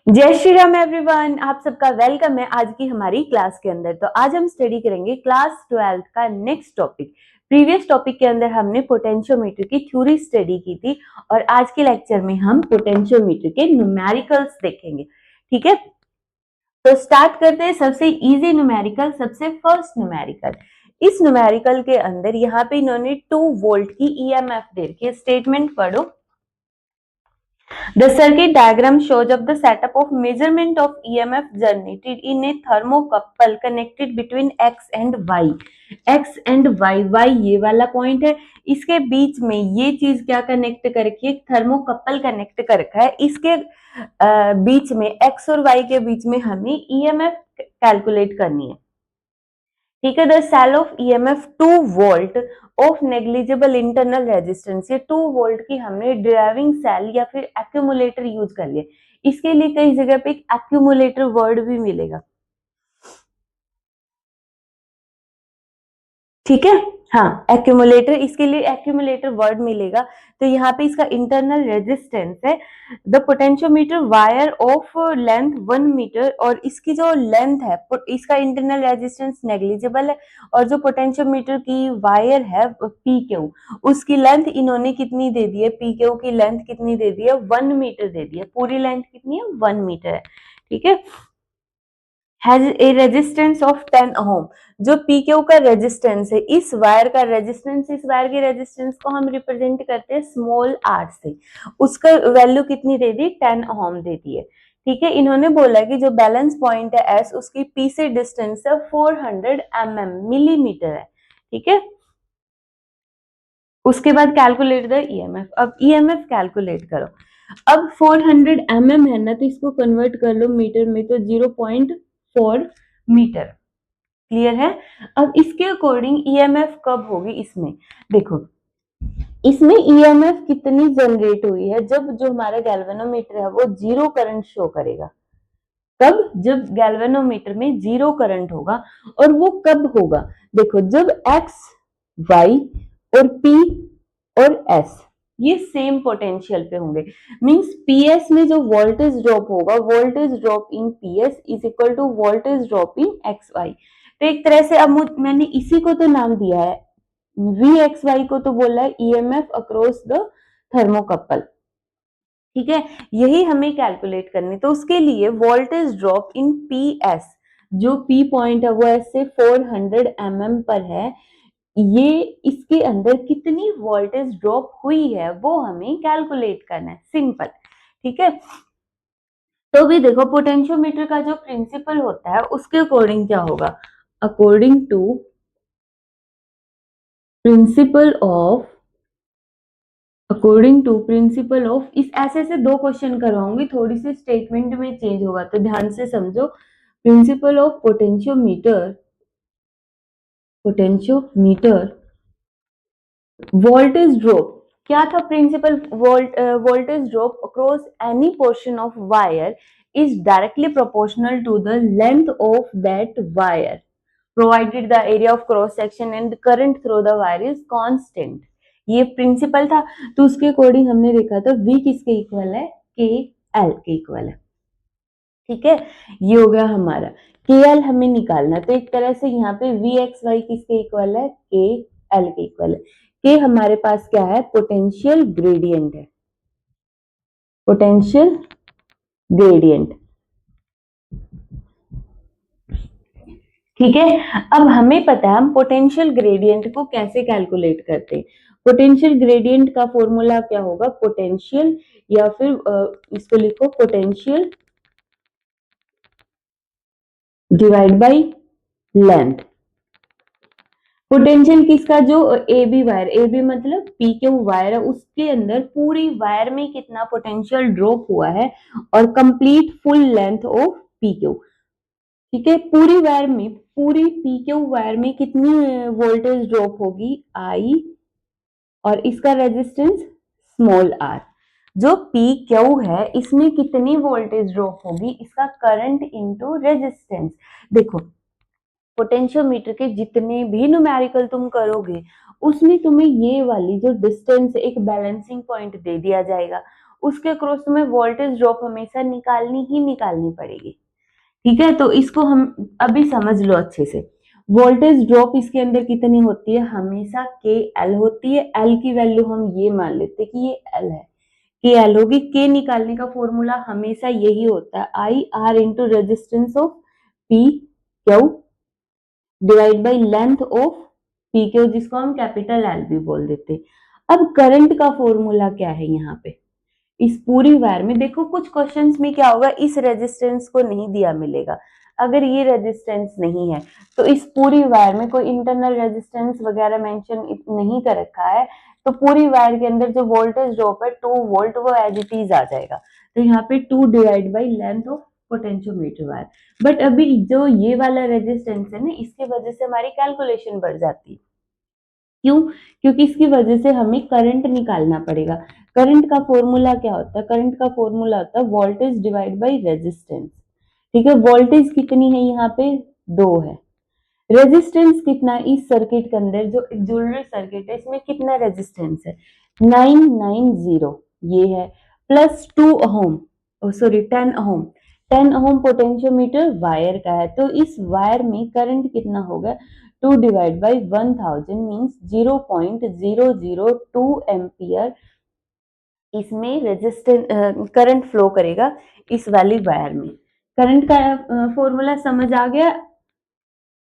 जय श्री राम एवरीवन, आप सबका वेलकम है आज की हमारी क्लास के अंदर। तो आज हम स्टडी करेंगे क्लास 12th का नेक्स्ट टॉपिक। प्रीवियस टॉपिक के अंदर हमने पोटेंशियोमीटर की थ्योरी स्टडी की थी और आज के लेक्चर में हम पोटेंशियोमीटर के न्यूमेरिकल्स देखेंगे। ठीक है, तो स्टार्ट करते हैं सबसे इजी न्यूमेरिकल, सबसे फर्स्ट न्यूमेरिकल। इस न्यूमेरिकल के अंदर यहाँ पे इन्होंने 2 वोल्ट की ईएमएफ दे रखी है। स्टेटमेंट पढ़ो। The circuit diagram shows up the setup of measurement of EMF generated in a thermocouple connected between X and Y. X and Y, Y ये वाला पॉइंट है, इसके बीच में ये चीज क्या कनेक्ट कर रखी है, थर्मोकपल कनेक्ट कर रखा है। इसके बीच में X और Y के बीच में हमें EMF कैलकुलेट करनी है। ठीक है, the cell of EMF 2 volt of negligible internal resistance. ये 2 वोल्ट की हमने ड्राइविंग सेल या फिर एक्यूमुलेटर यूज कर लिया। इसके लिए कई जगह पे एक एक्यूमुलेटर वर्ड भी मिलेगा। ठीक है, हाँ एक्यूमुलेटर, इसके लिए एक्यूमुलेटर वर्ड मिलेगा। तो यहाँ पे इसका इंटरनल रेजिस्टेंस है the potentiometer wire of length 1 metre, और इसकी जो लेंथ है इसका इंटरनल रेजिस्टेंस नेग्लिजिबल है, और जो पोटेंशियोमीटर की वायर है पी क्यू, उसकी लेंथ इन्होंने कितनी दे दी है, पी क्यू की लेंथ कितनी दे दी है, 1 मीटर दे दी है। पूरी लेंथ कितनी है, 1 मीटर है। ठीक है, हैज ए रेजिस्टेंस ऑफ 10 ओम। जो पीक्यू का रेजिस्टेंस है, इस वायर का रेजिस्टेंस, इस वायर के रेजिस्टेंस को हम रिप्रेजेंट करते हैं स्मॉल आर से। उसका वैल्यू कितनी दे दी, 10 ओम दे दी है। ठीक है, इन्होंने बोला कि जो बैलेंस पॉइंट है एस, उसकी पी से डिस्टेंस है 400 मिलीमीटर है। ठीक है, उसके बाद कैलकुलेट द ईएमएफ। अब ईएमएफ कैलकुलेट करो। अब 400 है ना, तो इसको कन्वर्ट कर लो मीटर में, तो 0.4 मीटर। क्लियर है। अब इसके अकॉर्डिंग ईएमएफ कब होगी, इसमें देखो, इसमें ईएमएफ कितनी जनरेट हुई है, जब जो हमारा गैल्वेनोमीटर है वो जीरो करंट शो करेगा। कब, जब गैल्वेनोमीटर में जीरो करंट होगा। और वो कब होगा, देखो, जब एक्स, वाई और पी और एस ये सेम पोटेंशियल पे होंगे। मींस पीएस में जो वोल्टेज ड्रॉप होगा, voltage drop in PS is equal to voltage drop in X Y. तो एक तरह से अब मैंने इसी को तो नाम दिया है, वी एक्स वाई को तो बोला है ईएमएफ अक्रॉस द थर्मोकपल। ठीक है, यही हमें कैलकुलेट करनी। तो उसके लिए voltage drop in P S, जो पी पॉइंट है वो एस से 400 पर है, ये इसके अंदर कितनी वोल्टेज ड्रॉप हुई है वो हमें कैलकुलेट करना है। सिंपल। ठीक है, तो भी देखो, पोटेंशियोमीटर का जो प्रिंसिपल होता है उसके अकॉर्डिंग क्या होगा, अकॉर्डिंग टू प्रिंसिपल ऑफ, इस ऐसे ऐसे 2 क्वेश्चन करवाऊंगी, थोड़ी सी स्टेटमेंट में चेंज होगा तो ध्यान से समझो। Principle of potentiometer voltage drop. क्या था principle, voltage drop across any portion of wire is directly proportional to the length of that wire provided the area of cross section and current through the wire is constant. ये principle था। तो उसके according हमने देखा था V किसके equal है, के एल के इक्वल है। ठीक है, ये हो गया हमारा। के एल हमें निकालना, तो एक तरह से यहाँ पे वी एक्स वाई किसके इक्वल है, के एल के इक्वल है। के हमारे पास क्या है, पोटेंशियल ग्रेडियंट है, पोटेंशियल ग्रेडियंट। ठीक है, अब हमें पता है हम पोटेंशियल ग्रेडियंट को कैसे कैलकुलेट करते हैं। पोटेंशियल ग्रेडियंट का फॉर्मूला क्या होगा, पोटेंशियल, या फिर इसको लिखो potential divide by length. Potential किसका, जो A B wire, A B मतलब पी क्यू वायर है, उसके अंदर पूरी वायर में कितना पोटेंशियल ड्रॉप हुआ है, और complete full length of P Q. ठीक है, पूरी वायर में, पूरी पी क्यू वायर में कितनी वोल्टेज ड्रॉप होगी, आई, और इसका रेजिस्टेंस स्मॉल आर। जो पी क्यू है इसमें कितनी वोल्टेज ड्रॉप होगी, इसका करंट इनटू रेजिस्टेंस। देखो, पोटेंशियोमीटर के जितने भी न्यूमेरिकल तुम करोगे उसमें तुम्हें ये वाली जो डिस्टेंस एक बैलेंसिंग पॉइंट दे दिया जाएगा, उसके अक्रॉस तुम्हें वोल्टेज ड्रॉप हमेशा निकालनी ही निकालनी पड़ेगी। ठीक है, तो इसको हम अभी समझ लो अच्छे से। वोल्टेज ड्रॉप इसके अंदर कितनी होती है, हमेशा के एल होती है। एल की वैल्यू हम ये मान लेते हैं कि ये एल है, के एल होगी। के निकालने का फॉर्मूला हमेशा यही होता है, I R into resistance of P Q divide by length of P Q, जिसको हम कैपिटल एल भी बोल देते हैं। अब करंट का फॉर्मूला क्या है यहाँ पे, इस पूरी वायर में देखो कुछ क्वेश्चंस में क्या होगा, इस रेजिस्टेंस को नहीं दिया मिलेगा। अगर ये रेजिस्टेंस नहीं है तो इस पूरी वायर में कोई इंटरनल रेजिस्टेंस वगैरह मेंशन नहीं कर रखा है, तो पूरी वायर के अंदर जो वोल्टेज ड्रॉप है 2 वोल्ट वो एज इट इज आ जाएगा। तो यहाँ पे 2 divide by length of potentiometer wire. But अभी जो ये वाला रेजिस्टेंस है ना, इसकी वजह से हमारी कैलकुलेशन बढ़ जाती है। क्यों? क्योंकि इसकी वजह से हमें करंट निकालना पड़ेगा। करंट का फॉर्मूला क्या होता है, करंट का फॉर्मूला होता है वोल्टेज डिवाइड बाई रेजिस्टेंस। ठीक है, वोल्टेज कितनी है यहाँ पे, 2 है। रेजिस्टेंस कितना, इस सर्किट के अंदर जो ज्वेलरी सर्किट है इसमें कितना रेजिस्टेंस है, 990 ये है, प्लस 2 ओम, सॉरी 10 ओम। 10 ओम पोटेंशियोमीटर वायर का है, तो इस वायर में करंट कितना होगा, 2 डिवाइड बाई 1000 मीन्स 0.002 एम्पियर इसमें रेजिस्टेंस करंट फ्लो करेगा इस वाली वायर में। करंट का फॉर्मूला समझ आ गया।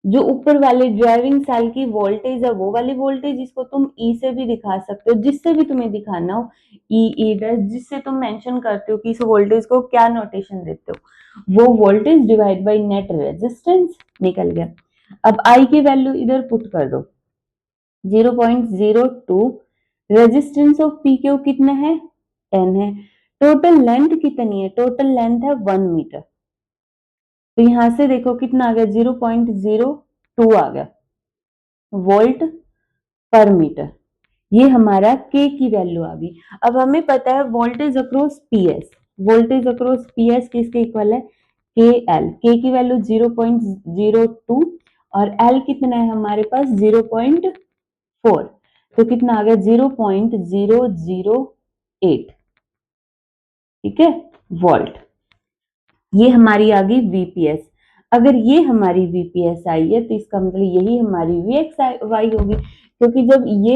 जो ऊपर वाले ड्राइविंग सेल की वोल्टेज है वो वाली वोल्टेज, इसको तुम ई से भी दिखा सकते हो, जिससे भी तुम्हें दिखाना हो, ई डैश, जिससे तुम मेंशन करते हो कि इस वोल्टेज को क्या नोटेशन देते हो, वो voltage divide by net resistance निकल गया। अब आई की वैल्यू इधर पुट कर दो, 0.02। रेजिस्टेंस ऑफ पी क्यू कितना है, 10 है। टोटल लेंथ कितनी है, टोटल लेंथ है 1 मीटर। तो यहां से देखो कितना आ गया, 0.02 आ गया वोल्ट पर मीटर। ये हमारा के की वैल्यू आ गई। अब हमें पता है voltage across PS, voltage across PS किसके इक्वल है, के एल। के की वैल्यू 0.02 और एल कितना है हमारे पास 0.4, तो कितना आ गया 0.008। ठीक है, वोल्ट। ये हमारी आ गई वीपीएस। अगर ये हमारी वीपीएस आई है तो इसका मतलब यही हमारी वीएक्स वाई होगी, क्योंकि जब ये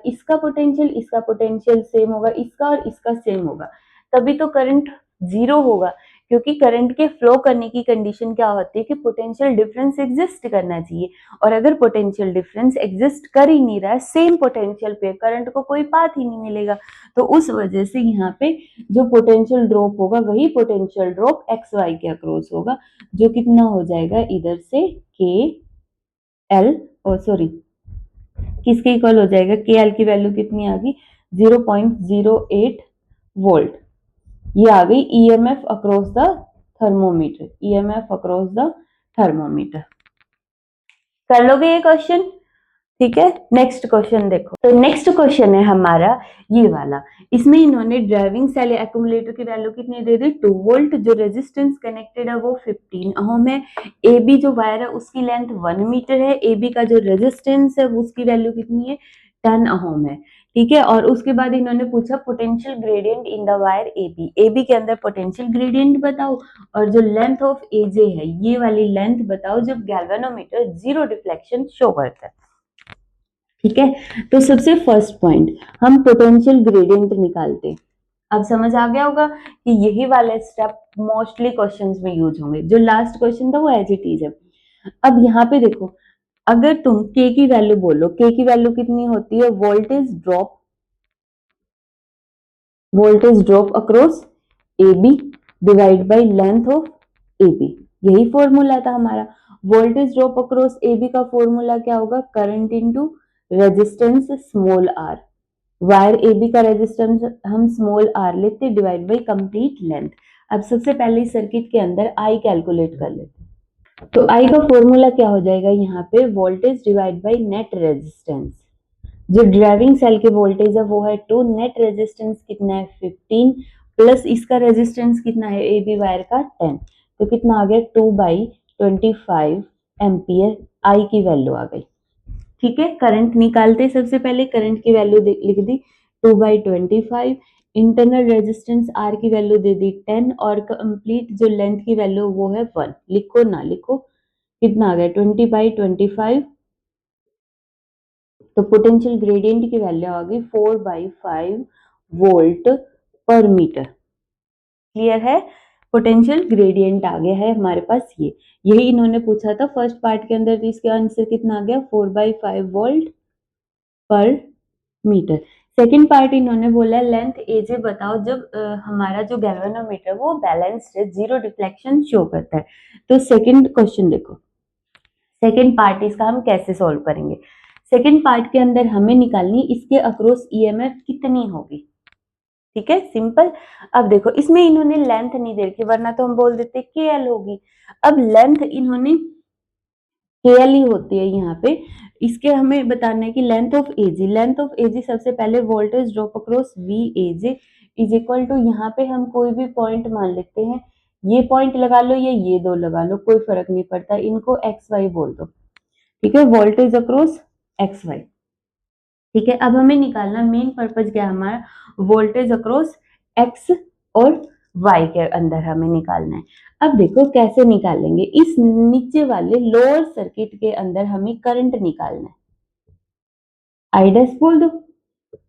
इसका पोटेंशियल सेम होगा, इसका और इसका सेम होगा, तभी तो करंट जीरो होगा। क्योंकि करंट के फ्लो करने की कंडीशन क्या होती है कि पोटेंशियल डिफरेंस एग्जिस्ट करना चाहिए, और अगर पोटेंशियल डिफरेंस एग्जिस्ट कर ही नहीं रहा है, सेम पोटेंशियल पे करंट को कोई पाथ ही नहीं मिलेगा। तो उस वजह से यहाँ पे जो पोटेंशियल ड्रॉप होगा वही पोटेंशियल ड्रॉप एक्स वाई के अक्रॉस होगा, जो कितना हो जाएगा इधर से के एल, और सॉरी किसके इक्वल हो जाएगा, के एल की वैल्यू कितनी आ गई 0.08 वोल्ट। ये आ गई EMF across the thermometer, EMF across the thermometer. कर लोगे ये क्वेश्चन? ठीक है, नेक्स्ट क्वेश्चन देखो। तो नेक्स्ट क्वेश्चन है हमारा ये वाला। इसमें इन्होंने ड्राइविंग सेल एक्यूमुलेटर की वैल्यू कितनी दे दी, 2 वोल्ट। जो रेजिस्टेंस कनेक्टेड है वो 15 ओम है। ए बी जो वायर है उसकी लेंथ 1 मीटर है। ए बी का जो रेजिस्टेंस है उसकी वैल्यू कितनी है, 10 ओम है। ठीक है, और उसके बाद इन्होंने पूछा potential gradient in the wire A B. A B के अंदर पोटेंशियल ग्रेडियंट बताओ, और जो लेंथ ऑफ ए जे है ये वाली लेंथ बताओ जब गैल्वेनोमीटर जीरो डिफ्लेक्शन शो करता है। ठीक है, तो सबसे फर्स्ट पॉइंट हम पोटेंशियल ग्रेडियंट निकालते हैं। अब समझ आ गया होगा कि यही वाले स्टेप मोस्टली क्वेश्चंस में यूज होंगे। जो लास्ट क्वेश्चन था वो एज इट इज है। अब यहाँ पे देखो, अगर तुम के की वैल्यू बोलो, के की वैल्यू कितनी होती है, voltage drop across A B divide by length of A B. यही फॉर्मूला था हमारा। Voltage drop across A B का फॉर्मूला क्या होगा, current into resistance small R. Wire A B का रेजिस्टेंस हम स्मॉल आर लेते डिवाइड बाई कंप्लीट लेंथ। अब सबसे पहले सर्किट के अंदर आई कैलकुलेट कर लेते। तो आई का फॉर्मूला क्या हो जाएगा यहाँ पे, voltage divide by net resistance. जो ड्राइविंग सेल के वोल्टेज है वो है 2, नेट रेजिस्टेंस कितना है 15, प्लस इसका रेजिस्टेंस कितना है ए बी वायर का 10, तो कितना आ गया 2/25 एम्पियर आई की वैल्यू आ गई। ठीक है, करंट निकालते सबसे पहले करंट की वैल्यू लिख दी 2/25 इंटरनल रेजिस्टेंस आर की वैल्यू दे दी 10 और कंप्लीट जो लेंथ की वैल्यू वो है 1। लिखो ना लिखो, कितना आ गया 20/25। तो पोटेंशियल ग्रेडियंट की वैल्यू आ गई 4/5 वोल्ट पर मीटर। क्लियर है? पोटेंशियल ग्रेडियंट आ गया है हमारे पास। ये यही इन्होंने पूछा था फर्स्ट पार्ट के अंदर, तो इसका आंसर कितना आ गया 4/5 वोल्ट पर मीटर। सेकंड पार्ट इन्होंने बोला लेंथ एजे बताओ जब हमारा जो गैल्वेनोमीटर वो बैलेंस्ड है, जीरो डिफ्लेक्शन शो करता है। तो सेकंड क्वेश्चन देखो, सेकंड पार्ट इसका हम कैसे सॉल्व करेंगे। सेकंड पार्ट के अंदर हमें निकालनी इसके अक्रॉस ईएमएफ कितनी होगी। ठीक है, सिंपल। अब देखो इसमें इन्होंने लेंथ नहीं दे रखी, वरना तो हम बोल देते के एल होगी। अब लेंथ इन्होंने के एल ही होती है यहाँ पे। इसके हमें बताना है कि length of AG, length of AG सबसे पहले voltage drop across V AJ is equal to, यहाँ पे हम कोई भी पॉइंट मान लेते हैं, ये पॉइंट लगा लो या ये दो लगा लो, कोई फर्क नहीं पड़ता, इनको एक्स वाई बोल दो। ठीक है, वोल्टेज अक्रॉस एक्स वाई। ठीक है, अब हमें निकालना मेन पर्पज क्या है हमारा, वोल्टेज अक्रॉस एक्स और वाई के अंदर हमें निकालना है। अब देखो कैसे निकालेंगे, इस नीचे वाले लोअर सर्किट के अंदर हमें करंट निकालना है। आई डैश बोल दो,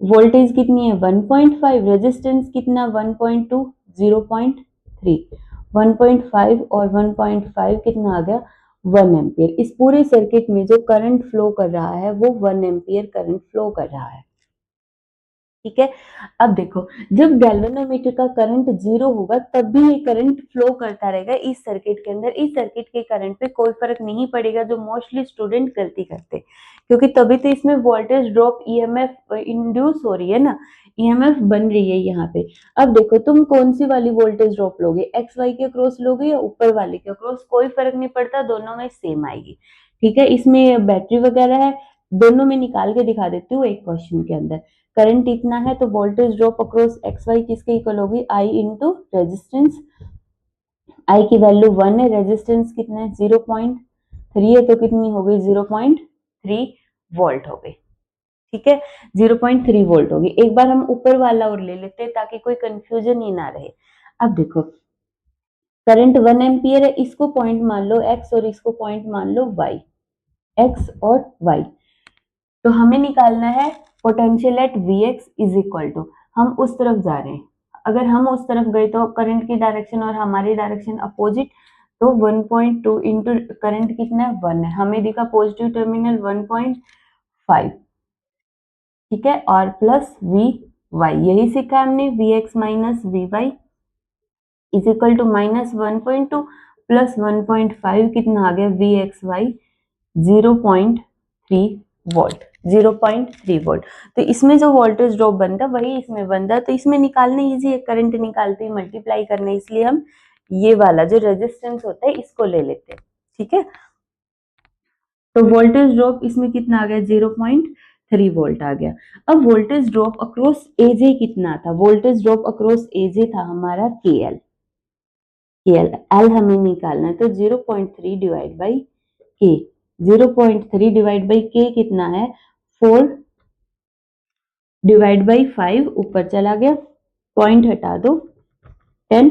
वोल्टेज कितनी है 1.5, रेजिस्टेंस कितना 1.2, 0.3, 1.5 और 1.5 कितना आ गया 1 एम्पियर। इस पूरे सर्किट में जो करंट फ्लो कर रहा है वो 1 एम्पियर करंट फ्लो कर रहा है। ठीक है, अब देखो जब गैल्वेनोमीटर का करंट जीरो होगा तब भी ये करंट फ्लो करता रहेगा इस सर्किट के अंदर। इस सर्किट के करंट पे कोई फर्क नहीं पड़ेगा, जो मोस्टली स्टूडेंट गलती करते, क्योंकि तभी तो इसमें वोल्टेज ड्रॉप ईएमएफ इंड्यूस हो रही है ना, ईएमएफ बन रही है यहाँ पे। अब देखो तुम कौन सी वाली वोल्टेज ड्रॉप लोगे, एक्स वाई के क्रॉस लोगे या ऊपर वाले के क्रॉस, कोई फर्क नहीं पड़ता, दोनों में सेम आएगी। ठीक है, इसमें बैटरी वगैरह है, दोनों में निकाल के दिखा देती हूँ एक क्वेश्चन के अंदर। करंट इतना है तो voltage drop across X Y किसके इक्वल होगी, आई इंटू रेजिस्टेंस। आई की वैल्यू 1 है, रेजिस्टेंस कितना है 0.3 है, तो कितनी हो गई 0.3 वोल्ट हो गई। ठीक है, 0.3 वोल्ट होगी। एक बार हम ऊपर वाला और ले लेते हैं ताकि कोई कंफ्यूजन ही ना रहे। अब देखो करंट 1 एम्पियर है, इसको पॉइंट मान लो एक्स और इसको पॉइंट मान लो वाई, एक्स और वाई। तो हमें निकालना है potential at V X is equal to, हम उस तरफ जा रहे हैं, अगर हम उस तरफ गए तो करंट की डायरेक्शन और हमारी डायरेक्शन अपोजिट, तो 1.2 इंटू करंट कितना है 1 है, हमें दिखा पॉजिटिव टर्मिनल 1.5। ठीक है, और प्लस वी वाई, यही सीखा हमने, V X minus V Y is equal to -1.2 plus 1.5 कितना आ गया V X Y 0.3 volt, 0.3 volt. तो इसमें जो वोल्टेज ड्रॉप बनता है वही इसमें बनता है, तो इसमें निकालना इजी है, करंट निकालते ही मल्टीप्लाई करना, इसलिए हम ये वाला जो रेजिस्टेंस होता है इसको ले लेते हैं। ठीक है, तो वोल्टेज ड्रॉप इसमें कितना आ गया 0.3 वोल्ट आ गया। अब वोल्टेज ड्रॉप अक्रॉस एजे कितना था, वोल्टेज ड्रॉप अक्रॉस एजे था हमारा के एल, एल हमें निकालना है, तो 0.3 डिवाइड बाई के, 0.3 डिवाइड बाई के कितना है 4 डिवाइड बाई 5, ऊपर चला गया, पॉइंट हटा दो 10,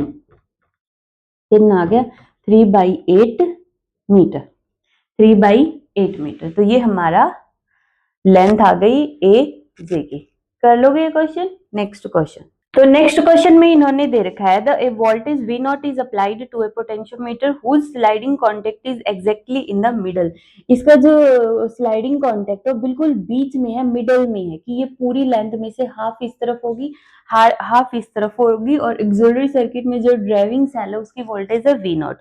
कितना आ गया 3/8 मीटर, 3/8 मीटर। तो ये हमारा लेंथ आ गई ए जे की। कर लोगे ये क्वेश्चन। नेक्स्ट क्वेश्चन, तो नेक्स्ट क्वेश्चन में इन्होंने दे रखा है the a voltage V naught is applied to a potentiometer whose sliding contact is exactly in the middle. इसका जो स्लाइडिंग कॉन्टेक्ट है बिल्कुल बीच में है, मिडल में है, कि ये पूरी लेंथ में से हाफ इस तरफ होगी, हाफ इस तरफ होगी, और एक्सिलरी सर्किट में जो ड्राइविंग सेल है उसकी वोल्टेज है वी नॉट।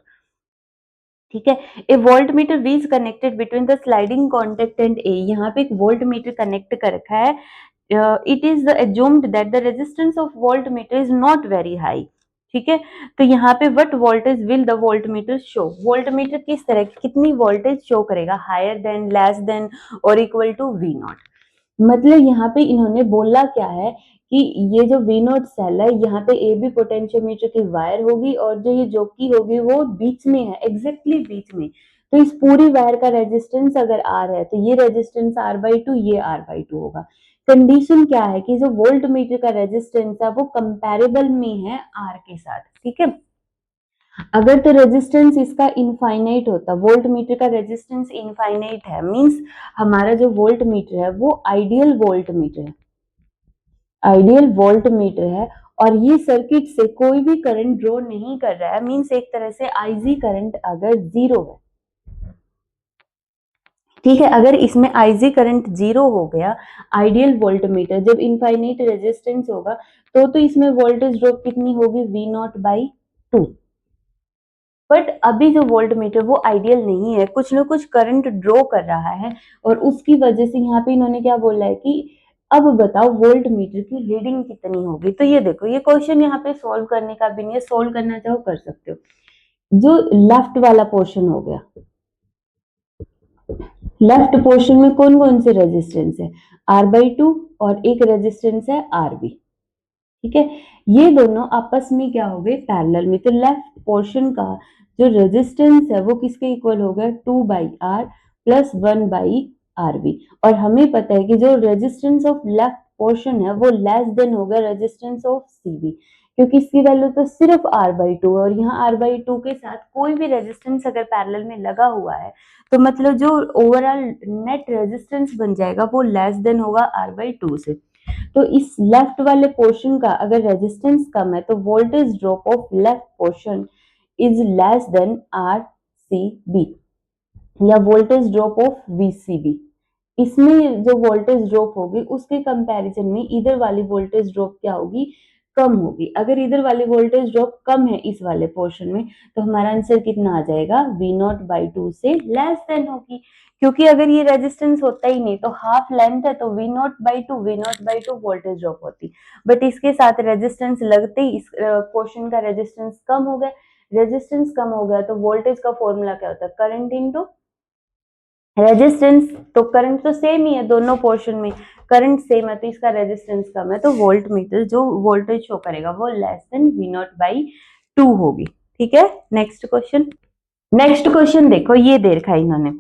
ठीक है, a voltmeter V is connected between the sliding contact and A, यहाँ पे एक वोल्ट मीटर कनेक्ट कर रखा है। It is assumed that the resistance of voltmeter is not very high। ठीक है, तो यहाँ पे what voltage will the voltmeter show, voltmeter किस तरह की कितनी वोल्टेज शो करेगा, हायर देन, लेस देन और इक्वल टू वी नॉट। मतलब यहाँ पे इन्होंने बोला क्या है कि ये जो वी नोट सेल है यहाँ पे ए बी पोटेंशियोमीटर की वायर होगी, और जो ये जोकी होगी वो बीच में है, एग्जैक्टली बीच में। तो इस पूरी वायर का रेजिस्टेंस अगर आर है तो ये रेजिस्टेंस R/2, ये R/2 होगा। कंडीशन क्या है कि जो वोल्ट मीटर का रेजिस्टेंस है वो कंपैरेबल में है आर के साथ, ठीक है। अगर तो रेजिस्टेंस इसका इनफाइनाइट होता, वोल्ट मीटर का रेजिस्टेंस इनफाइनाइट है, मींस हमारा जो वोल्ट मीटर है वो आइडियल वोल्ट मीटर है, आइडियल वोल्ट मीटर है, और ये सर्किट से कोई भी करंट ड्रॉ नहीं कर रहा है, मींस एक तरह से आईजी करंट अगर जीरो है, ठीक है। अगर इसमें आईजी करंट जीरो हो गया, आइडियल वोल्ट मीटर जब इनफाइनाइट रेजिस्टेंस होगा तो इसमें वोल्टेज ड्रॉप कितनी होगी, V naught by two. But अभी जो वोल्ट मीटर वो आइडियल नहीं है, कुछ ना कुछ करंट ड्रॉ कर रहा है, और उसकी वजह से यहाँ पे इन्होंने क्या बोला है कि अब बताओ वोल्ट मीटर की रीडिंग कितनी होगी। तो ये देखो, ये क्वेश्चन यहाँ पे सॉल्व करने का भी नहीं है, सॉल्व करना चाहो कर सकते हो। जो लेफ्ट वाला पोर्शन हो गया, लेफ्ट पोर्शन में कौन कौन से रेजिस्टेंस है, आर बाई टू, और एक रेजिस्टेंस है आर बी, ठीक है। ये दोनों आपस में क्या हो गए, पैरेलल में। तो लेफ्ट पोर्शन का जो रेजिस्टेंस है वो किसके इक्वल हो गया, 2/R प्लस 1/RB। और हमें पता है कि जो रेजिस्टेंस ऑफ लेफ्ट पोर्शन है वो लेस देन होगा रेजिस्टेंस ऑफ सीबी, क्योंकि इसकी वैल्यू तो सिर्फ R/2 है, और यहाँ R/2 के साथ कोई भी रेजिस्टेंस अगर पैरेलल में लगा हुआ है तो मतलब जो ओवरऑल नेट रेजिस्टेंस बन जाएगा वो लेस देन होगा R/2 से। तो इस लेफ्ट वाले पोर्शन का अगर रेजिस्टेंस कम है तो voltage drop of left portion is less than R C B, या वोल्टेज ड्रॉप ऑफ वीसीबी। इसमें जो वोल्टेज ड्रॉप होगी उसके कंपैरिजन में इधर वाली वोल्टेज ड्रॉप क्या होगी, कम होगी। अगर इधर वाली वोल्टेज ड्रॉप कम है इस वाले पोर्शन में तो हमारा आंसर कितना आ जाएगा, वी नॉट बाई टू से लेस देन होगी, क्योंकि अगर ये रेजिस्टेंस होता ही नहीं तो हाफ लेंथ है तो V naught by two voltage drop होती, बट इसके साथ रेजिस्टेंस लगते ही इस पोर्शन का रेजिस्टेंस कम हो गया। रेजिस्टेंस कम हो गया तो वोल्टेज का फॉर्मूला क्या होता है, करंट इनटू रेजिस्टेंस। तो करंट तो सेम ही है दोनों पोर्शन में, करंट सेम है तो इसका रेजिस्टेंस कम है, तो वोल्ट मीटर जो वोल्टेज शो करेगा वो less than V naught by two होगी, ठीक है। नेक्स्ट क्वेश्चन, नेक्स्ट क्वेश्चन देखो, ये दे रखा है इन्होंने,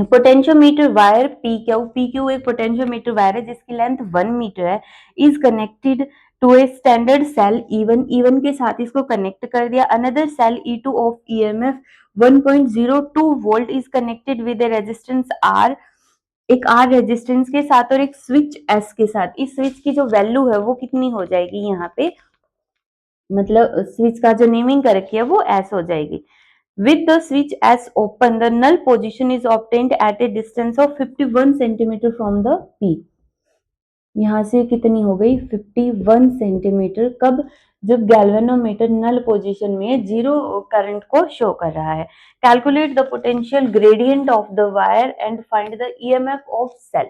पोटेंशियोमीटर वायर पी क्यू एक पोटेंशियोमीटर वायर है जिसकी लेंथ 1 मीटर है, is connected to a standard cell E1 के साथ इसको कनेक्ट कर दिया। Another cell E2 of EMF 1.02 volt is connected with a resistance R, एक R रेजिस्टेंस के साथ और एक स्विच S के साथ। इस स्विच की जो वैल्यू है वो कितनी हो जाएगी, यहाँ पे मतलब स्विच का जो नेमिंग कर रखी है वो S हो जाएगी। With the switch S open, the null position is obtained at a distance of 51 centimetre from the P। यहाँ से कितनी हो गई, 51 सेंटीमीटर। कब, जब गैल्वेनोमीटर नल पोजीशन में जीरो करंट को शो कर रहा है। Calculate the potential gradient of the wire and find the EMF of cell.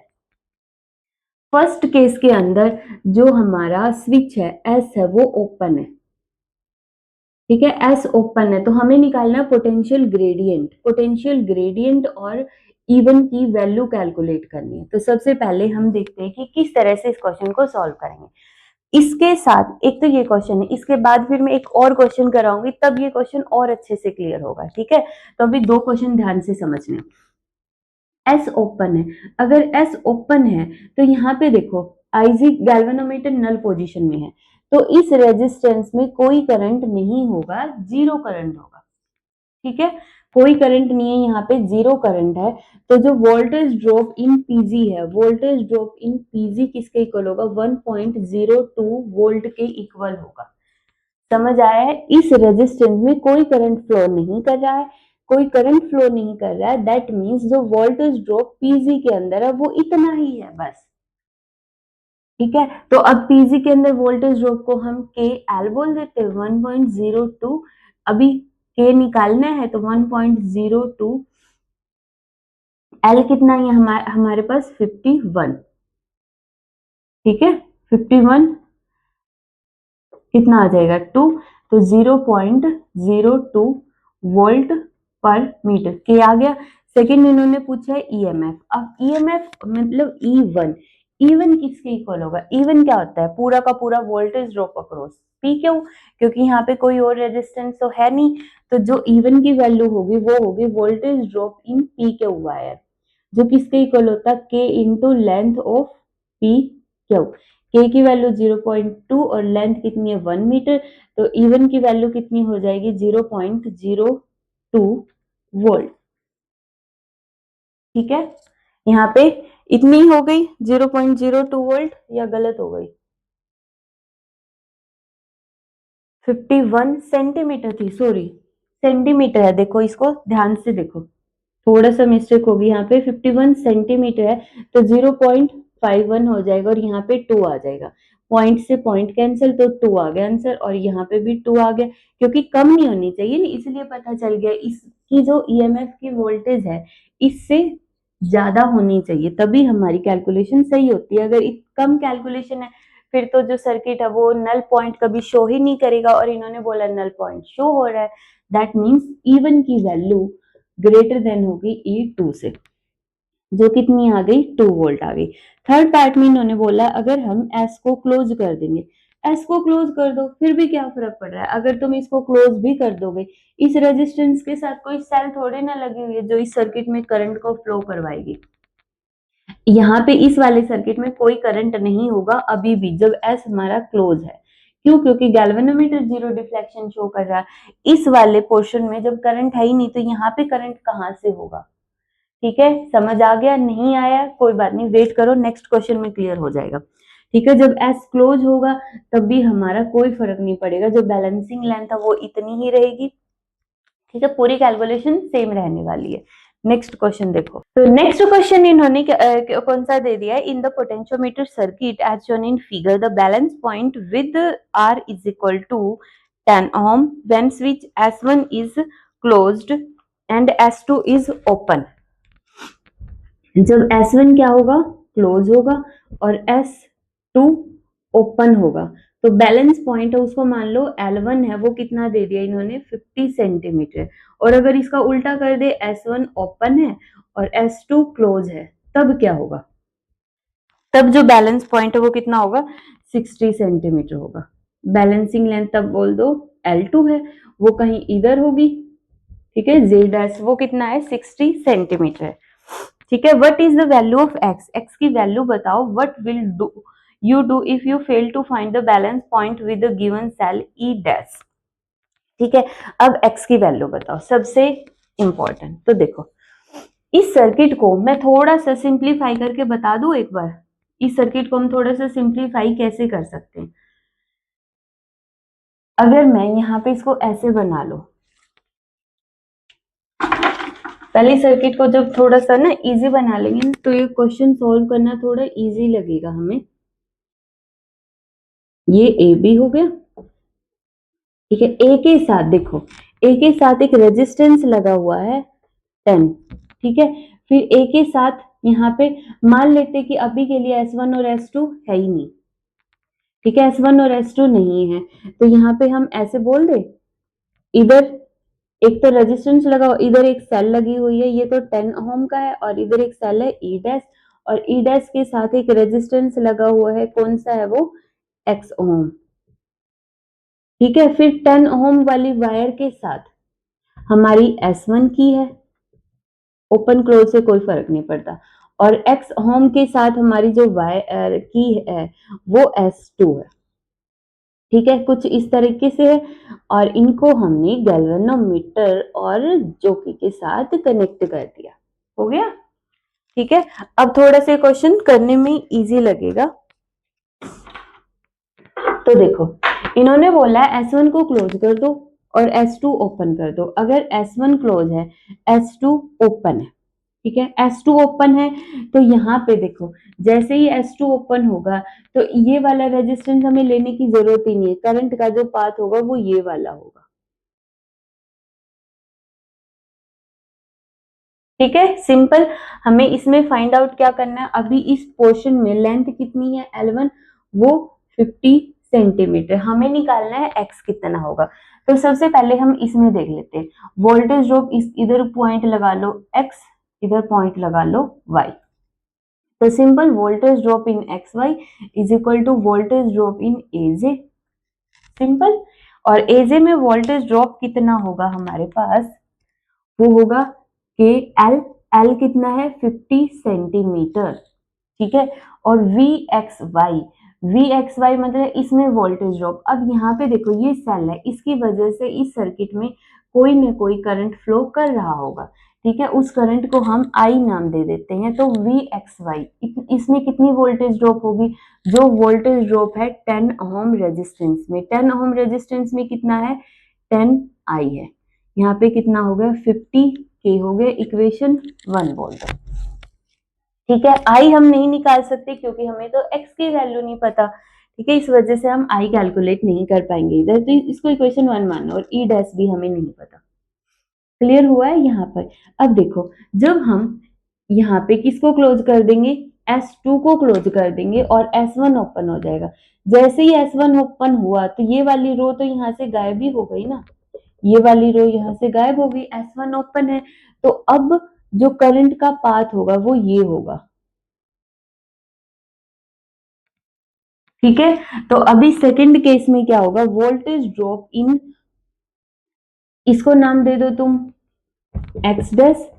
First case के अंदर जो हमारा स्विच है एस है वो ओपन है, ठीक है, एस ओपन है, तो हमें निकालना है पोटेंशियल ग्रेडियंट। पोटेंशियल ग्रेडियंट और E1 की वैल्यू कैलकुलेट करनी है। तो सबसे पहले हम देखते हैं कि किस तरह से इस क्वेश्चन को सॉल्व करेंगे। इसके साथ एक तो ये क्वेश्चन है, इसके बाद फिर मैं एक और क्वेश्चन कराऊंगी, तब ये क्वेश्चन और अच्छे से क्लियर होगा, ठीक है। तो अभी दो क्वेश्चन ध्यान से समझने। एस ओपन है, अगर एस ओपन है तो यहाँ पे देखो आईजी गैल्वेनोमीटर नल पोजीशन में है, तो इस रेजिस्टेंस में कोई करंट नहीं होगा, जीरो करंट होगा, ठीक है। कोई करंट नहीं है, यहाँ पे जीरो करंट है। तो जो वोल्टेज ड्रॉप इन पीजी है, वोल्टेज ड्रॉप इन पीजी किसके इक्वल होगा, 1.02 वोल्ट के इक्वल होगा। समझ आया है, इस रेजिस्टेंस में कोई करंट फ्लो नहीं कर रहा है, कोई करंट फ्लो नहीं कर रहा है, दैट मीन्स जो वोल्टेज ड्रॉप पीजी के अंदर है वो इतना ही है बस, ठीक है। तो अब पीजी के अंदर वोल्टेज ड्रॉप को हम के एल बोल देते हैं, 1.02। अभी के निकालना है तो 1.02, एल कितना है हमारे पास 51, ठीक है। 51 कितना आ जाएगा 2, तो 0.02 वोल्ट पर मीटर के आ गया। सेकंड इन्होंने पूछा है ईएमएफ। अब ईएमएफ मतलब E1, E1 किसके इक्वल होगा, E1 क्या होता है, पूरा का पूरा voltage drop across P Q, क्योंकि यहाँ पे कोई और रेजिस्टेंस तो है नहीं, तो जो E1 की वैल्यू होगी वो होगी voltage drop in P Q wire, जो किसके इक्वल होता है, के into length of P Q. के की वैल्यू 0.2 और लेंथ कितनी है 1 मीटर, तो E1 की वैल्यू कितनी हो जाएगी 0.02 वोल्ट। ठीक है, यहाँ पे इतनी हो गई 0.02 वोल्ट या गलत हो गई? 51 सेंटीमीटर थी, सॉरी सेंटीमीटर है, देखो इसको ध्यान से देखो, थोड़ा सा मिस्टेक होगी यहाँ पे, 51 सेंटीमीटर है तो 0.51 हो जाएगा और यहाँ पे 2 आ जाएगा, पॉइंट से पॉइंट कैंसिल, तो 2 आ गया आंसर और यहाँ पे भी 2 आ गया, क्योंकि कम नहीं होनी चाहिए ना, इसलिए पता चल गया इसकी जो ईएमएफ की वोल्टेज है इससे ज्यादा होनी चाहिए, तभी हमारी कैलकुलेशन सही होती है। अगर कम कैलकुलेशन है फिर तो जो सर्किट है वो नल पॉइंट कभी शो ही नहीं करेगा, और इन्होंने बोला नल पॉइंट शो हो रहा है, दैट मीन्स E1 की वैल्यू ग्रेटर देन होगी E2 से, जो कितनी आ गई 2 वोल्ट आ गई। थर्ड पार्ट में इन्होंने बोला अगर हम एस को क्लोज कर देंगे, एस को क्लोज कर दो फिर भी क्या फर्क पड़ रहा है, अगर तुम इसको क्लोज भी कर दोगे इस रेजिस्टेंस के साथ कोई सेल थोड़े ना लगी हुई है जो इस सर्किट में करंट को फ्लो करवाएगी। यहाँ पे इस वाले सर्किट में कोई करंट नहीं होगा अभी भी जब एस हमारा क्लोज है, क्यों? क्योंकि गैल्वेनोमीटर जीरो डिफ्लेक्शन शो कर रहा है। इस वाले पोर्शन में जब करंट है ही नहीं तो यहाँ पे करंट कहाँ से होगा? ठीक है, समझ आ गया? नहीं आया कोई बात नहीं, वेट करो, नेक्स्ट क्वेश्चन में क्लियर हो जाएगा। ठीक है, जब एस क्लोज होगा तब भी हमारा कोई फर्क नहीं पड़ेगा, जो बैलेंसिंग लेंथ है वो इतनी ही रहेगी। ठीक है, पूरी कैलकुलेशन सेम रहने वाली है। नेक्स्ट क्वेश्चन देखो, तो नेक्स्ट क्वेश्चन इन्होंने कौन सा दे दिया है, in the potentiometer circuit as shown in figure the balance point with R is equal to 10 ohm when switch S1 is closed and S2 is open। जब S1 क्या होगा क्लोज होगा और S2 ओपन होगा, तो बैलेंस पॉइंट है उसको मान लो L1 है, वो कितना दे दिया इन्होंने 50 सेंटीमीटर, और अगर इसका उल्टा कर दे S1 ओपन है और S2 क्लोज है, तब क्या होगा? तब जो बैलेंस पॉइंट है वो कितना होगा 60 सेंटीमीटर होगा। बैलेंसिंग लेंथ तब बोल दो L2 है, वो कहीं इधर होगी। ठीक है, Z डैश वो कितना है 60 सेंटीमीटर है। ठीक है, what is the value of X, X की वैल्यू बताओ, what will do you do if you fail to find the balance point with the given cell E dash. ठीक है, अब एक्स की वैल्यू बताओ, सबसे इंपॉर्टेंट। तो देखो इस सर्किट को मैं थोड़ा सा सिंप्लीफाई करके बता दूं एक बार, इस सर्किट को हम थोड़ा सा सिंप्लीफाई कैसे कर सकते हैं। अगर मैं यहाँ पे इसको ऐसे बना लो, पहले सर्किट को जब थोड़ा सा ना इजी बना लेंगे तो ये क्वेश्चन सॉल्व करना थोड़ा इजी लगेगा हमें। ये ए बी हो गया। ठीक है, ए के साथ देखो, ए के साथ एक रेजिस्टेंस लगा हुआ है 10। ठीक है, फिर ए के साथ यहाँ पे मान लेते कि अभी के लिए S1 और S2 है ही नहीं। ठीक है, S1 और S2 नहीं है, तो यहाँ पे हम ऐसे बोल दे, इधर एक तो रेजिस्टेंस लगा, इधर एक सेल लगी हुई है, ये तो 10 ओम का है, और इधर एक सेल है ई डैश, और ई डैश के साथ एक रेजिस्टेंस लगा हुआ है, कौन सा है वो एक्स ओम। ठीक है, फिर 10 ओम वाली वायर के साथ हमारी S1 की है, ओपन क्लोज से कोई फर्क नहीं पड़ता, और एक्स ओम के साथ हमारी जो वायर की है वो S2 है। ठीक है, कुछ इस तरीके से है, और इनको हमने गैल्वेनोमीटर और जोकी के साथ कनेक्ट कर दिया, हो गया। ठीक है, अब थोड़ा से क्वेश्चन करने में इजी लगेगा। तो देखो इन्होंने बोला है S1 को क्लोज कर दो और S2 ओपन कर दो। अगर S1 क्लोज है, S2 ओपन है, ठीक है, S2 ओपन है, तो यहाँ पे देखो जैसे ही S2 ओपन होगा तो ये वाला रेजिस्टेंस हमें लेने की जरूरत ही नहीं है, करंट का जो पाथ होगा वो ये वाला होगा। ठीक है, सिंपल। हमें इसमें फाइंड आउट क्या करना है, अभी इस पोर्शन में लेंथ कितनी है L1, वो 50 सेंटीमीटर, हमें निकालना है x कितना होगा। तो सबसे पहले हम इसमें देख लेते हैं, वोल्टेज ड्रॉप इस इधर पॉइंट लगा लो x, इधर पॉइंट लगा लो y। तो simple voltage drop in X Y is equal to voltage drop in AJ, simple. और एजे में वोल्टेज ड्रॉप कितना होगा हमारे पास, वो होगा के एल, एल कितना है 50 सेंटीमीटर। ठीक है। और वी एक्स वाई मतलब इसमें वोल्टेज ड्रॉप। अब यहाँ पे देखो ये सेल है, इसकी वजह से इस सर्किट में कोई ना कोई करंट फ्लो कर रहा होगा, ठीक है। उस करंट को हम आई नाम दे देते हैं। तो वी एक्स वाई इसमें कितनी वोल्टेज ड्रॉप होगी? जो वोल्टेज ड्रॉप है 10 ओम रेजिस्टेंस में, 10 ओम रेजिस्टेंस में कितना है? 10 आई है। यहाँ पे कितना हो गया? 50 के हो गया। इक्वेशन 1 बोल दो, ठीक है। आई हम नहीं निकाल सकते क्योंकि हमें तो एक्स की वैल्यू नहीं पता, ठीक है। इस वजह से हम आई कैलकुलेट नहीं कर पाएंगे इधर, तो इसको इक्वेशन 1 मानो। और ई डैश भी हमें नहीं पता। क्लियर हुआ है यहाँ पर? अब देखो, जब हम यहाँ पे किसको क्लोज कर देंगे? S2 को क्लोज कर देंगे और S1 ओपन हो जाएगा। जैसे ही S1 ओपन हुआ तो ये वाली रो तो यहाँ से गायब ही हो गई ना, ये वाली रो यहाँ से गायब हो गई। S1 ओपन है, तो अब जो करंट का पाथ होगा वो ये होगा, ठीक है। तो अभी सेकंड केस में क्या होगा? वोल्टेज ड्रॉप इन, इसको नाम दे दो तुम एक्स डैश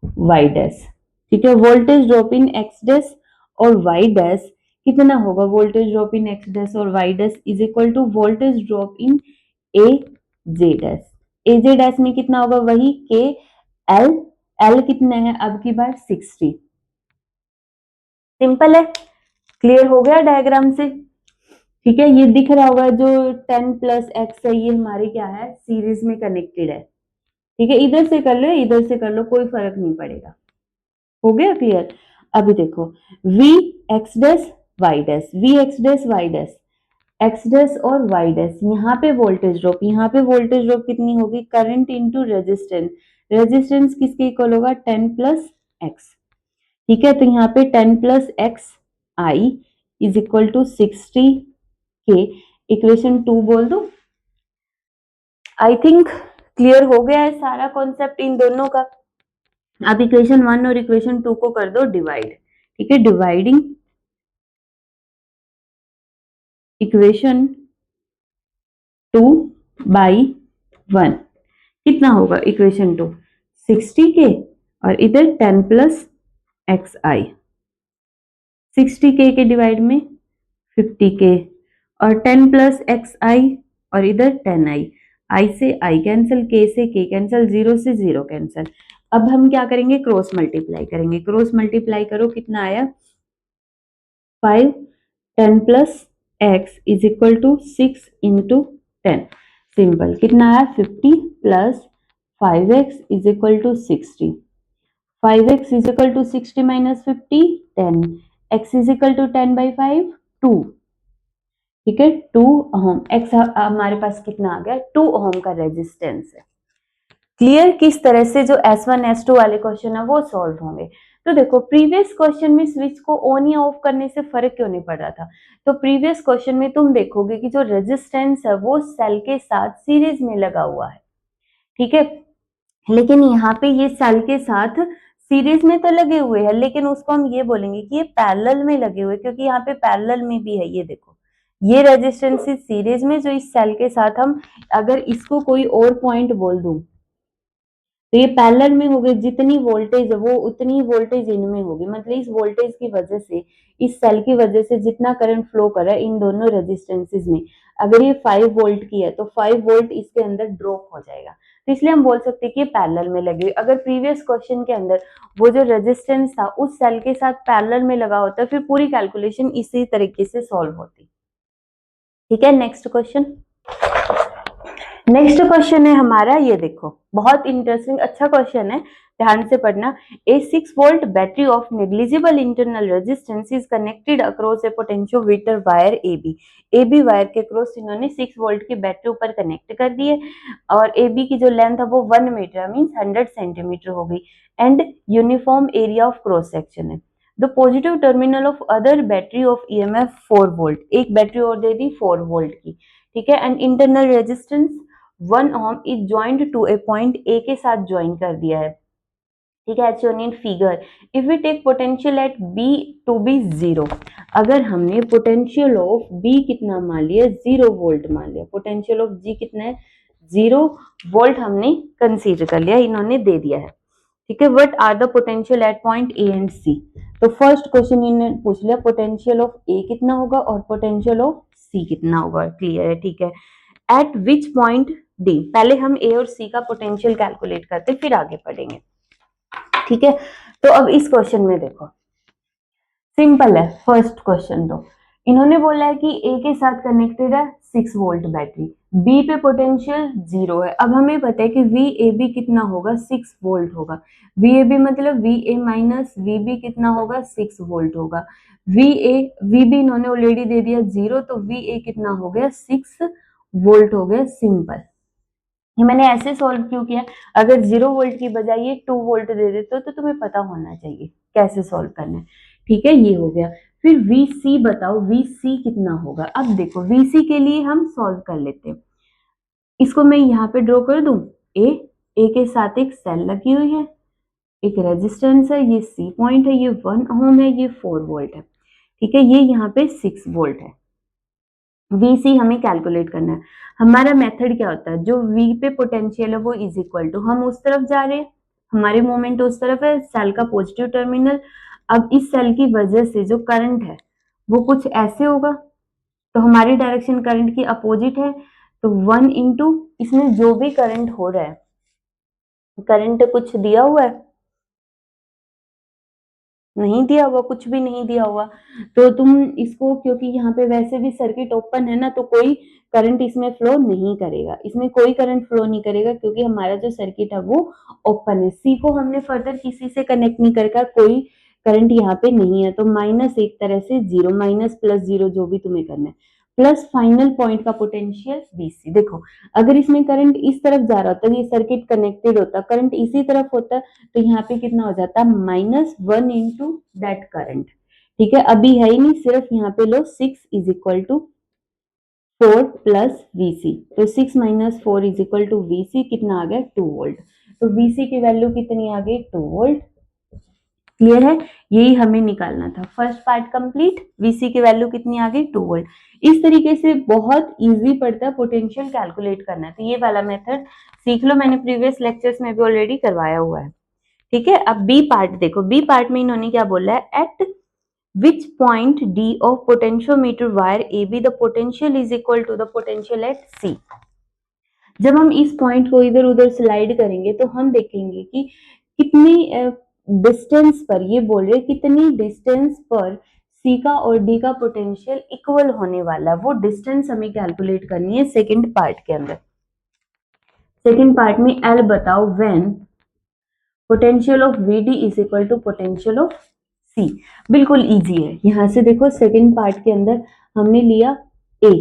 वाई डैश, ठीक है। Voltage drop in X dash और वाई डैश कितना होगा? Voltage drop in X dash और Y dash is equal to voltage drop in A J dash. A J dash में कितना होगा? वही के एल, एल कितना है अब की बार? 60। सिंपल है, क्लियर हो गया डायग्राम से, ठीक है। ये दिख रहा होगा जो 10 प्लस एक्स है, ये हमारे क्या है? सीरीज में कनेक्टेड है, ठीक है। इधर से कर लो इधर से कर लो, कोई फर्क नहीं पड़ेगा। हो गया क्लियर? अभी देखो, V X dash Y dash, V X dash Y dash, X dash और वाई डैश, यहाँ पे वोल्टेज ड्रॉप, यहाँ पे वोल्टेज ड्रॉप कितनी होगी? करंट इंटू रेजिस्टेंस, रेजिस्टेंस किसके इक्वल होगा? 10 प्लस एक्स, ठीक है। तो यहाँ पे 10 plus X I is equal to 60 के। इक्वेशन 2 बोल दो। आई थिंक क्लियर हो गया है सारा कॉन्सेप्ट इन दोनों का। अब इक्वेशन 1 और इक्वेशन 2 को कर दो डिवाइड, ठीक है। डिवाइडिंग इक्वेशन 2 बाई 1 कितना होगा? इक्वेशन 2 60 के और इधर 10 प्लस एक्स आई, 60 के डिवाइड में 50 के और 10 प्लस एक्स आई और इधर 10 आई से आई कैंसिल, के से के कैंसिल, जीरो से जीरो कैंसिल। अब हम क्या करेंगे? क्रॉस मल्टीप्लाई करेंगे। क्रॉस मल्टीप्लाई करो, कितना आया? 5 10 plus X is equal to 6 into 10। Simple, कितना आया? 50 plus 5x is equal to 60। 5x is equal to 60 minus 50 10, x is equal to 10 by 5 2, ठीक है। 2 ओम, एक्स हमारे पास कितना आ गया? 2 ओम का रेजिस्टेंस है। क्लियर? किस तरह से जो S1 S2 वाले क्वेश्चन है वो सॉल्व होंगे। तो देखो, प्रीवियस क्वेश्चन में स्विच को ऑन या ऑफ करने से फर्क क्यों नहीं पड़ रहा था? तो प्रीवियस क्वेश्चन में तुम देखोगे कि जो रेजिस्टेंस है वो सेल के साथ सीरीज में लगा हुआ है, ठीक है। लेकिन यहाँ पे ये सेल के साथ सीरीज में तो लगे हुए हैं, लेकिन उसको हम ये बोलेंगे कि ये पैरेलल में लगे हुए, क्योंकि यहाँ पे पैरेलल में भी है। ये देखो, ये रेजिस्टेंस इस सीरीज में जो इस सेल के साथ, हम अगर इसको कोई और पॉइंट बोल दूं तो ये पैरेलल में हो गए। जितनी वोल्टेज है वो उतनी वोल्टेज इनमें होगी, मतलब इस वोल्टेज की वजह से, इस सेल की वजह से जितना करंट फ्लो कर रहा है इन दोनों रेजिस्टेंसेस में, अगर ये 5 वोल्ट की है तो 5 वोल्ट इसके अंदर ड्रॉप हो जाएगा। तो इसलिए हम बोल सकते हैं कि ये पैरेलल में लगी हुई। अगर प्रीवियस क्वेश्चन के अंदर वो जो रेजिस्टेंस था उस सेल के साथ पैरेलल में लगा होता, फिर पूरी कैलकुलेशन इसी तरीके से सॉल्व होती, ठीक है। नेक्स्ट क्वेश्चन, नेक्स्ट क्वेश्चन है हमारा, ये देखो बहुत इंटरेस्टिंग अच्छा क्वेश्चन है, ध्यान से पढ़ना। ए 6 volt battery of negligible internal resistance is connected across A potentiometer wire AB। AB wire के क्रॉस इन्होंने 6 वोल्ट की बैटरी ऊपर कनेक्ट कर दी है और AB की जो लेंथ है वो 1 मीटर मीन्स 100 सेंटीमीटर हो गई and uniform area of cross section है। The positive terminal of other battery of EMF 4 volt, एक बैटरी और दे दी 4 वोल्ट की, ठीक है। And internal resistance 1 ohm is joint to a point A के साथ ज्वाइन कर दिया है, ठीक है। Shown in figure. If we take potential at B to be 0, अगर हमने पोटेंशियल ऑफ बी कितना मान लिया? 0 वोल्ट मान लिया। पोटेंशियल ऑफ जी कितना है? 0 वोल्ट हमने कंसीडर कर लिया, इन्होंने दे दिया है, ठीक है, what are the potential at point A and C. तो फर्स्ट क्वेश्चन इन्होंने पूछ लिया पोटेंशियल ऑफ ए कितना होगा और पोटेंशियल ऑफ सी कितना होगा, क्लियर है, ठीक है। एट विच पॉइंट डी, पहले हम ए और सी का पोटेंशियल कैलकुलेट करते फिर आगे पढ़ेंगे, ठीक है। तो अब इस क्वेश्चन में देखो, सिंपल है फर्स्ट क्वेश्चन। तो इन्होंने बोला है कि ए के साथ कनेक्टेड है 6 वोल्ट बैटरी, बी पे पोटेंशियल 0 है। अब हमें पता है कि वी ए बी कितना होगा, 6 वोल्ट होगा। वी ए बी मतलब V A minus V B कितना होगा, 6 वोल्ट होगा। वी बी इन्होंने ऑलरेडी दे दिया 0, तो वी ए कितना हो गया, 6 वोल्ट हो गया। सिंपल, ये मैंने ऐसे सॉल्व क्यों किया, अगर 0 वोल्ट की बजाय ये 2 वोल्ट दे देते तो तुम्हें पता होना चाहिए कैसे सॉल्व करना है, ठीक है, ये हो गया। फिर VC बताओ, VC कितना होगा। अब देखो VC के लिए हम सॉल्व कर लेते हैं, इसको मैं यहाँ पे ड्रॉ कर दूं, ए के साथ एक सेल लगी हुई है, एक रेजिस्टेंस है, ये C पॉइंट है, ये 1 ओम है, ये 4 वोल्ट है, ठीक है, ये यहाँ पे 6 वोल्ट है। VC हमें कैलकुलेट करना है। हमारा मेथड क्या होता है, जो V पे पोटेंशियल है वो इज इक्वल टू, हम उस तरफ जा रहे हैं, हमारे मूवमेंट उस तरफ है, सेल का पॉजिटिव टर्मिनल। अब इस सेल की वजह से जो करंट है वो कुछ ऐसे होगा, तो हमारी डायरेक्शन करंट की अपोजिट है, तो 1 इंटू इसमें जो भी करंट हो रहा है, करंट कुछ दिया हुआ है, नहीं दिया हुआ, कुछ भी नहीं दिया हुआ, तो तुम इसको, क्योंकि यहाँ पे वैसे भी सर्किट ओपन है ना, तो कोई करंट इसमें फ्लो नहीं करेगा, इसमें कोई करंट फ्लो नहीं करेगा क्योंकि हमारा जो सर्किट है वो ओपन है। सी को हमने फर्दर किसी से कनेक्ट नहीं करके, कोई करंट यहाँ पे नहीं है, तो माइनस एक तरह से 0, माइनस प्लस 0 जो भी तुम्हें करना है, प्लस फाइनल पॉइंट का पोटेंशियल VC। देखो अगर इसमें करंट इस तरफ जा रहा होता, ये सर्किट कनेक्टेड होता, करंट इसी तरफ होता, तो यहाँ पे कितना हो जाता, -1 इंटू दैट करंट, ठीक है। अभी है ही नहीं, सिर्फ यहाँ पे लो 6 is equal to 4 plus VC, तो 6 minus 4 is equal to VC, कितना आ गया, 2 वोल्ट। तो VC की वैल्यू कितनी आ गई, 2 वोल्ट, क्लियर है, यही हमें निकालना था। फर्स्ट पार्ट कंप्लीट, VC की वैल्यू कितनी आ गई, 2 वोल्ट। इस तरीके से बहुत इजी पड़ता है पोटेंशियल कैलकुलेट करना, तो ये वाला मेथड सीख लो, मैंने प्रीवियस लेक्चर्स में भी ऑलरेडी करवाया हुआ है, ठीक है। अब बी पार्ट देखो, बी पार्ट में इन्होंने क्या बोला है, at which point D of potentiometer wire A B the potential is equal to the potential at C. जब हम इस पॉइंट को इधर उधर स्लाइड करेंगे तो हम देखेंगे कि कितनी डिस्टेंस पर, ये बोल रहे कितनी डिस्टेंस पर सी का और डी का पोटेंशियल इक्वल होने वाला है, वो डिस्टेंस हमें कैलकुलेट करनी है सेकंड पार्ट के अंदर। सेकंड पार्ट में एल बताओ, when potential of VD is equal to potential of C। बिल्कुल इजी है, यहां से देखो सेकंड पार्ट के अंदर हमने लिया A,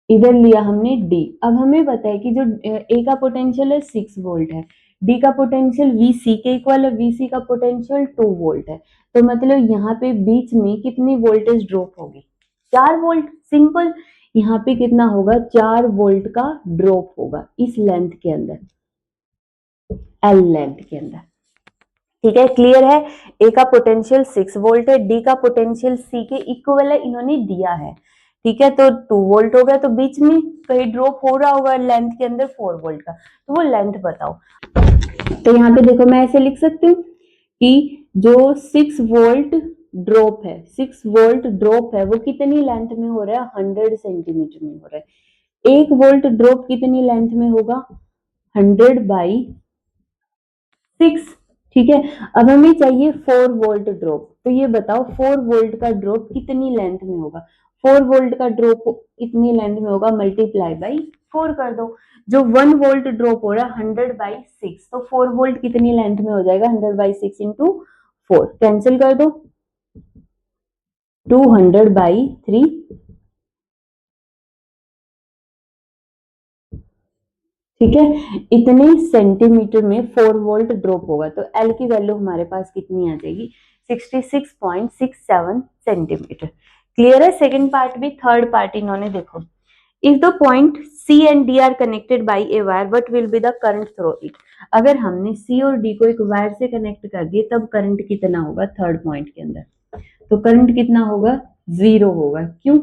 इधर लिया हमने D। अब हमें पता है कि जो A का पोटेंशियल है 6 वोल्ट है, D का पोटेंशियल VC के इक्वल है, VC का पोटेंशियल 2 वोल्ट है, तो मतलब यहाँ पे बीच में कितनी वोल्टेज ड्रॉप होगी, 4 वोल्ट। सिंपल, यहाँ पे कितना होगा, 4 वोल्ट का ड्रॉप होगा इस लेंथ के अंदर, L लेंथ के अंदर, ठीक है, क्लियर है। ए का पोटेंशियल 6 वोल्ट है, डी का पोटेंशियल सी के इक्वल है, इन्होंने दिया है, ठीक है, तो 2 वोल्ट हो गया, तो बीच में कहीं ड्रॉप हो रहा होगा लेंथ के अंदर 4 वोल्ट का, तो वो लेंथ बताओ। तो यहाँ पे देखो मैं ऐसे लिख सकती हूँ कि जो 6 वोल्ट ड्रॉप है, 6 वोल्ट ड्रॉप है, वो कितनी लेंथ में हो रहा है, 100 सेंटीमीटर में हो रहा है। 1 वोल्ट ड्रॉप कितनी लेंथ में होगा, 100 बाई 6, ठीक है। अब हमें चाहिए 4 वोल्ट ड्रॉप, तो ये बताओ 4 वोल्ट का ड्रॉप कितनी लेंथ में होगा, 4 वोल्ट का ड्रॉप कितनी लेंथ में होगा, मल्टीप्लाई बाई 4 कर दो। जो 1 वोल्ट ड्रॉप हो रहा है 100 बाई 6, तो 4 वोल्ट कितनी लेंथ में हो जाएगा, 100 बाई 6 इंटू 4, कैंसिल कर दो, 200 बाई 3, ठीक है, इतने सेंटीमीटर में 4 वोल्ट ड्रॉप होगा, तो एल की वैल्यू हमारे पास कितनी आ जाएगी, 66.67 सेंटीमीटर, क्लियर है। सेकंड पार्ट भी, थर्ड पार्ट इन्होंने देखो, if the point C and D are connected by a wire what will be the current through it. अगर हमने सी और डी को एक वायर से कनेक्ट कर दिए तब करंट कितना होगा, थर्ड पॉइंट के अंदर, तो करंट कितना होगा, 0 होगा। क्यों,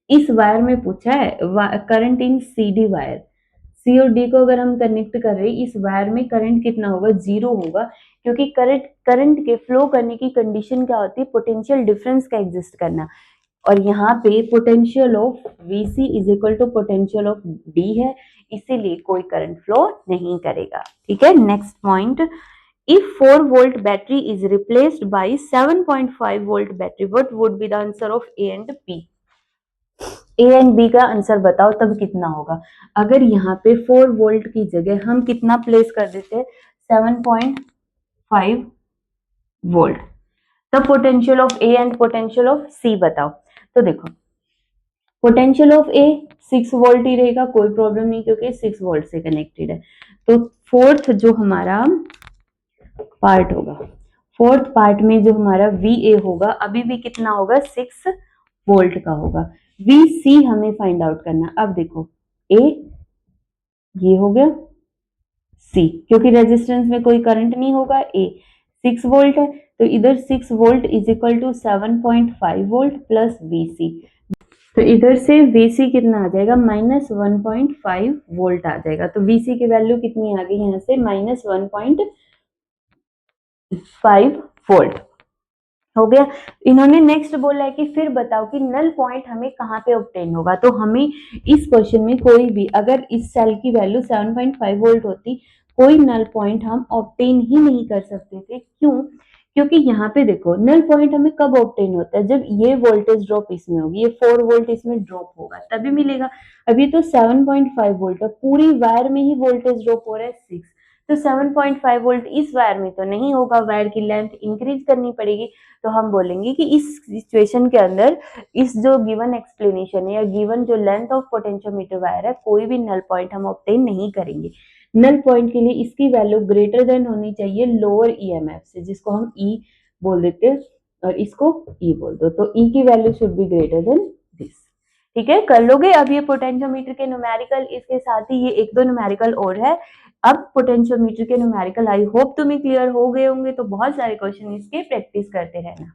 इस वायर में पूछा है करंट इन CD वायर, सी और डी को अगर हम कनेक्ट कर रहे हैं, इस वायर में करंट कितना होगा, 0 होगा, क्योंकि करंट के फ्लो करने की कंडीशन क्या होती है, पोटेंशियल डिफरेंस का एग्जिस्ट करना। और यहाँ पे potential of VC is equal to potential of D है, इसीलिए कोई करंट फ्लो नहीं करेगा। ठीक है, next point, if 4 volt battery is replaced by 7.5 volt battery, what would be the answer of A and B? A and B का answer बताओ, तब कितना होगा। अगर यहाँ पे 4 वोल्ट की जगह हम कितना प्लेस कर देते, 7.5 वोल्ट, तब potential of A and potential of C बताओ। तो देखो, पोटेंशियल ऑफ A 6 वोल्ट ही रहेगा, कोई प्रॉब्लम नहीं, क्योंकि 6 वोल्ट से कनेक्टेड है। तो फोर्थ जो हमारा पार्ट होगा, फोर्थ पार्ट में जो हमारा VA होगा, अभी भी कितना होगा, 6 वोल्ट का होगा। VC हमें फाइंड आउट करना। अब देखो, A ये हो गया, C क्योंकि रेजिस्टेंस में कोई करंट नहीं होगा, A 6 वोल्ट है, तो इधर 6 volt is equal to 7.5 volt plus VC, तो इधर से VC कितना आ जाएगा, -1.5 वोल्ट आ जाएगा। तो VC की वैल्यू कितनी आ गई यहाँ से, -1.5 वोल्ट हो गया। इन्होंने नेक्स्ट बोला है कि फिर बताओ कि नल पॉइंट हमें कहाँ पे ऑब्टेन होगा। तो हमें इस क्वेश्चन में कोई भी, अगर इस सेल की वैल्यू 7.5 वोल्ट होती, कोई नल पॉइंट हम ऑब्टेन ही नहीं कर सकते थे। क्यों? क्योंकि यहाँ पे देखो, नल पॉइंट हमें कब ऑब्टेन होता है, जब ये वोल्टेज ड्रॉप इसमें होगी, ये 4 वोल्ट इसमें ड्रॉप होगा, तभी मिलेगा। अभी तो 7.5 वोल्ट है, पूरी वायर में ही वोल्टेज ड्रॉप हो रहा है 6, तो 7.5 वोल्ट इस वायर में तो नहीं होगा, वायर की लेंथ इंक्रीज करनी पड़ेगी। तो हम बोलेंगे कि इस सिचुएशन के अंदर, इस जो गिवन एक्सप्लेनेशन है या गिवन जो लेंथ ऑफ पोटेंशियोमीटर वायर है, कोई भी नल पॉइंट हम ऑब्टेन नहीं करेंगे। नल पॉइंट के लिए इसकी वैल्यू ग्रेटर देन होनी चाहिए लोअर EMF से, जिसको हम E बोल देते हैं, और इसको E बोल दो, तो E की value should be greater than this. ठीक है, कर लोगे। अब ये पोटेंशियोमीटर के न्यूमेरिकल, इसके साथ ही ये 1-2 न्यूमेरिकल और है। अब पोटेंशियोमीटर के न्यूमेरिकल आई होप तुम्हें क्लियर हो गए होंगे, तो बहुत सारे क्वेश्चन इसके प्रैक्टिस करते रहना।